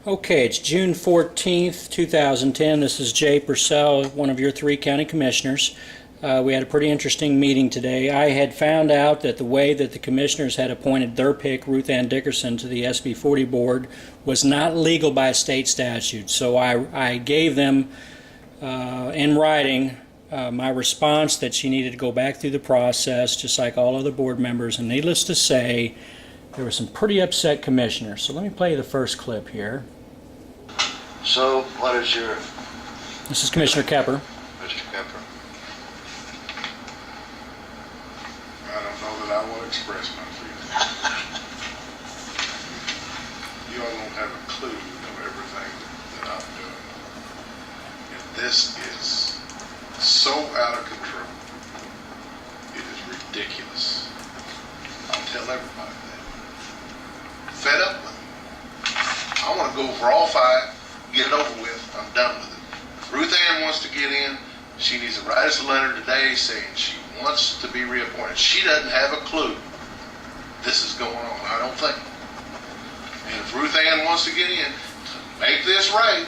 Okay, it's June 14th, 2010. This is Jay Purcell, one of your three county commissioners. We had a pretty interesting meeting today. I had found out that the way that the commissioners had appointed their pick, Ruth Ann Dickerson, to the SB 40 board was not legal by state statute. So I gave them in writing my response that she needed to go back through the process just like all other board members. And needless to say, there were some pretty upset commissioners. So let me play you the first clip here. So, what is your... This is Commissioner Kepper. Mr. Kepper? I don't know that I will express my feelings. You all don't have a clue of everything that I'm doing. And this is so out of control. It is ridiculous. I'll tell everybody that. Fed up with it. I want to go for all five. Get it over with. I'm done with it. Ruth Ann wants to get in. She needs to write us a letter today saying she wants to be reappointed. She doesn't have a clue this is going on, I don't think. And if Ruth Ann wants to get in, to make this right,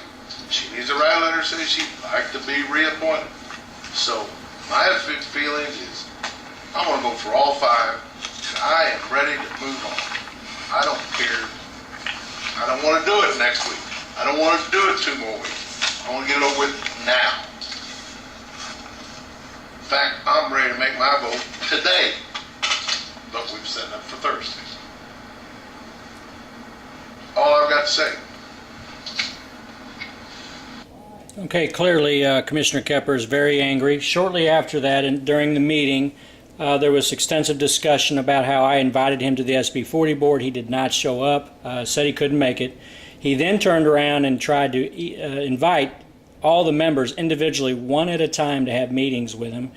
she needs to write a letter saying she'd like to be reappointed. So my feelings is I want to go for all five, and I am ready to move on. I don't care. I don't want to do it next week. I don't want to do it 2 more weeks. I want to get it over with now. In fact, I'm ready to make my vote today, but we've set it up for Thursday. All I've got to say. Okay, clearly Commissioner Kepper is very angry. Shortly after that, and during the meeting, there was extensive discussion about how I invited him to the SB 40 board. He did not show up, said he couldn't make it. He then turned around and tried to invite all the members individually, one at a time, to have meetings with him.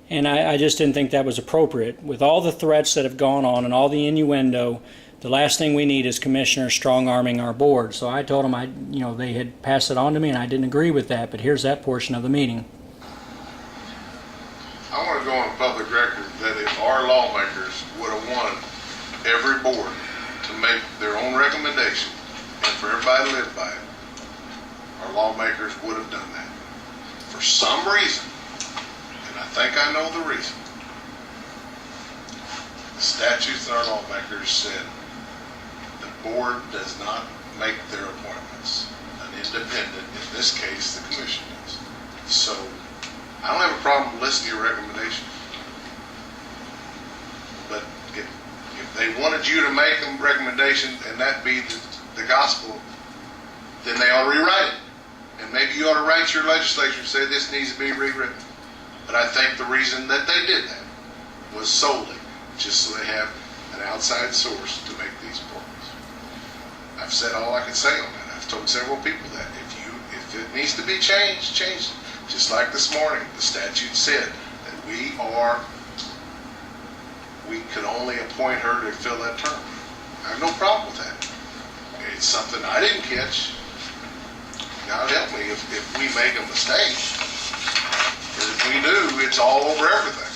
And I just didn't think that was appropriate. With all the threats that have gone on and all the innuendo, the last thing we need is commissioners strong-arming our board. So I told him they had passed it on to me, and I didn't agree with that. But here's that portion of the meeting. I want to go on public record that if our lawmakers would have won every board to make their own recommendation and for everybody to live by it, our lawmakers would have done that. For some reason, and I think I know the reason, the statutes and our lawmakers said the board does not make their appointments. An independent, in this case, the commission does. So I don't have a problem listening to your recommendation. But if they wanted you to make a recommendation and that be the gospel, then they ought to rewrite it. And maybe you ought to write your legislature and say this needs to be rewritten. But I think the reason that they did that was solely just so they have an outside source to make these appointments. I've said all I can say on that. I've told several people that if it needs to be changed, change it. Just like this morning, the statute said that we could only appoint her to fill that term. I have no problem with that. It's something I didn't catch. God help me if we make a mistake. Because if we do, it's all over everything.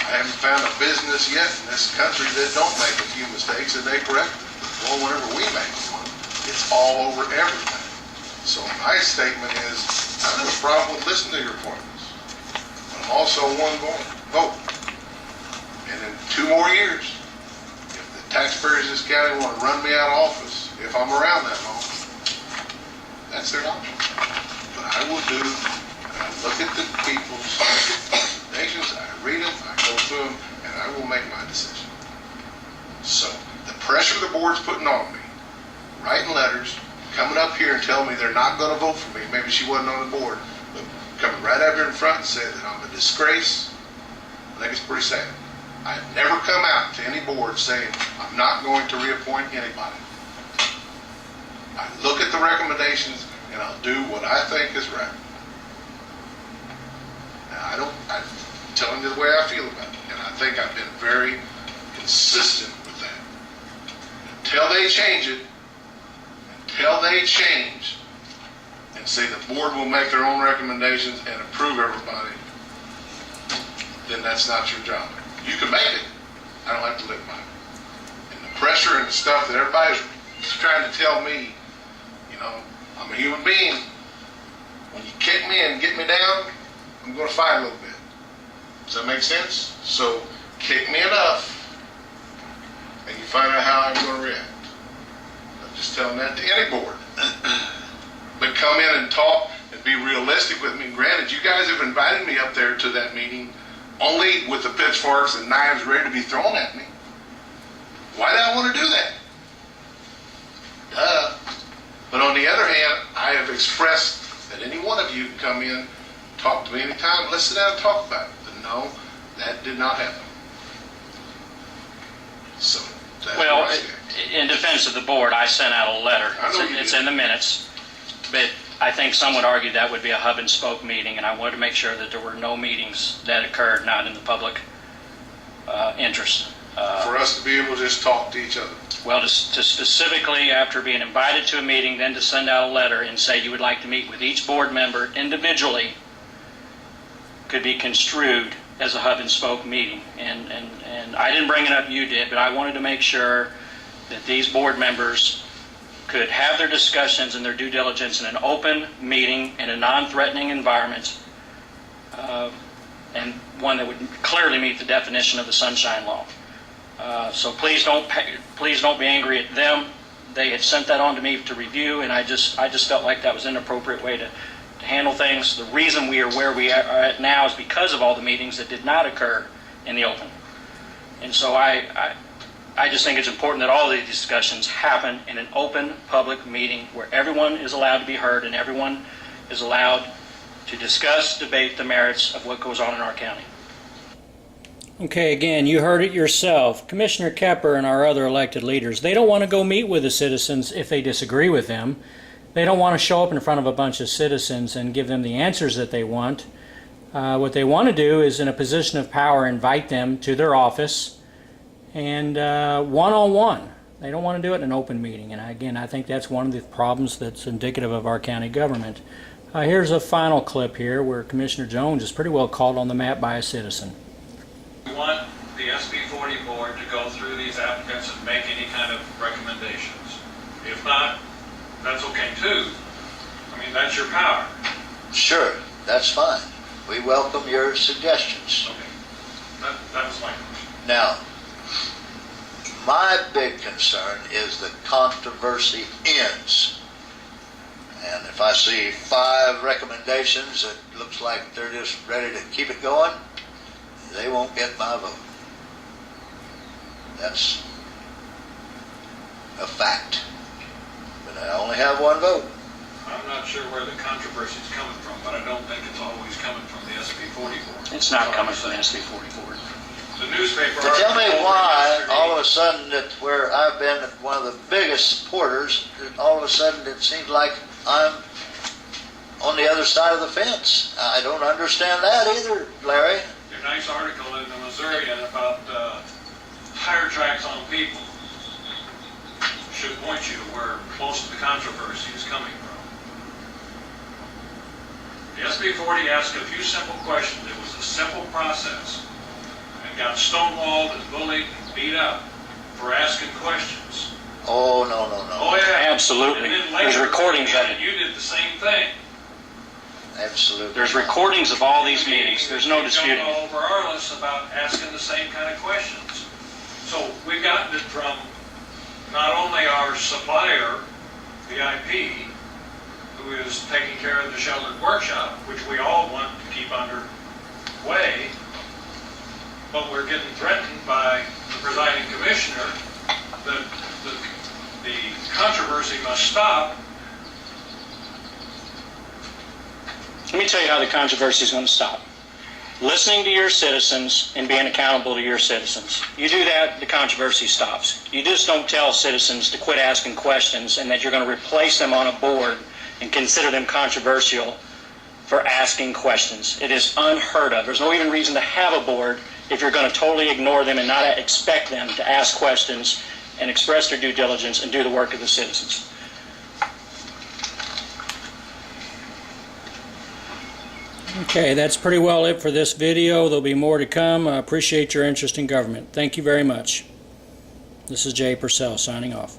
I haven't found a business yet in this country that don't make a few mistakes and they correct it. Well, whenever we make one, it's all over everything. So my statement is, I don't have a problem with listening to your appointments. But I'm also one vote. And in 2 more years, if the taxpayers of this county want to run me out of office, if I'm around that long, that's their option. But I will do, I look at the people's recommendations, I read them, I go through them, and I will make my decision. So the pressure the board's putting on me, writing letters, coming up here and telling me they're not going to vote for me, maybe she wasn't on the board, but coming right up here in front and saying that I'm a disgrace, I think it's pretty sad. I've never come out to any board saying I'm not going to reappoint anybody. I look at the recommendations and I'll do what I think is right. Now I'm telling you the way I feel about it, and I think I've been very consistent with that. Until they change it, and say the board will make their own recommendations and approve everybody, then that's not your job. You can make it. I don't have to live by it. And the pressure and the stuff that everybody's trying to tell me You know, I'm a human being. When you kick me and get me down, I'm going to fight a little bit. Does that make sense? So kick me enough, and you find out how I'm going to react. I'm just telling that to any board. But come in and talk and be realistic with me. Granted, you guys have invited me up there to that meeting only with the pitchforks and knives ready to be thrown at me. Why do I want to do that? Duh. But on the other hand, I have expressed that any one of you can come in, talk to me anytime, let's sit down and talk about it. But no, that did not happen. So, that's Well, where I stand. in defense of the board, I sent out a letter. I know you It's did. in the minutes. But I think some would argue that would be a hub and spoke meeting, and I wanted to make sure that there were no meetings that occurred not in the public interest. For us to be able to just talk to each other. Well, to specifically, after being invited to a meeting, then to send out a letter and say you would like to meet with each board member individually could be construed as a hub and spoke meeting. And I didn't bring it up, you did, but I wanted to make sure that these board members could have their discussions and their due diligence in an open meeting in a non-threatening environment, and one that would clearly meet the definition of the Sunshine Law. So please don't be angry at them. They had sent that on to me to review, and I just felt like that was an inappropriate way to handle things. The reason we are where we are at now is because of all the meetings that did not occur in the open. And so I just think it's important that all of these discussions happen in an open public meeting where everyone is allowed to be heard and everyone is allowed to discuss, debate the merits of what goes on in our county. Okay, again, you heard it yourself. Commissioner Kepper and our other elected leaders, they don't want to go meet with the citizens if they disagree with them. They don't want to show up in front of a bunch of citizens and give them the answers that they want. What they want to do is, in a position of power, invite them to their office and one-on-one. They don't want to do it in an open meeting. And again, I think that's one of the problems that's indicative of our county government. Here's a final clip here where Commissioner Jones is pretty well called on the map by a citizen. We want the SB 40 board to go through these applicants and make any kind of recommendations. If not, that's okay too. I mean, that's your power. Sure, that's fine. We welcome your suggestions. Okay. That was my question. Now, my big concern is the controversy ends. And if I see 5 recommendations that looks like they're just ready to keep it going, they won't get my vote. That's a fact. But I only have 1 vote. I'm not sure where the controversy is coming from, but I don't think it's always coming from the SB 40 board. It's not coming from the SB 40 board. The newspaper. But tell me article why yesterday- all of a sudden that where I've been one of the biggest supporters, that all of a sudden it seems like I'm on the other side of the fence. I don't understand that either, Larry. Your nice article in the Missourian about tire tracks on people should point you to where most of the controversy is coming from. The SB 40 asked a few simple questions. It was a simple process and got stonewalled and bullied and beat up for asking questions. Oh, no. Oh yeah, Absolutely. And then There's later, recordings of it. you did the same thing. Absolutely. There's recordings of all these meetings. There's no disputing Jumped all it. over our lists about asking the same kind of questions. So we've gotten it from not only our supplier, the IP, who is taking care of the sheltered workshop, which we all want to keep under way, but we're getting threatened by the presiding commissioner that the controversy must stop. Let me tell you how the controversy is going to stop. Listening to your citizens and being accountable to your citizens. You do that, the controversy stops. You just don't tell citizens to quit asking questions and that you're going to replace them on a board and consider them controversial for asking questions. It is unheard of. There's no even reason to have a board if you're going to totally ignore them and not expect them to ask questions and express their due diligence and do the work of the citizens. Okay, that's pretty well it for this video. There'll be more to come. I appreciate your interest in government. Thank you very much. This is Jay Purcell signing off.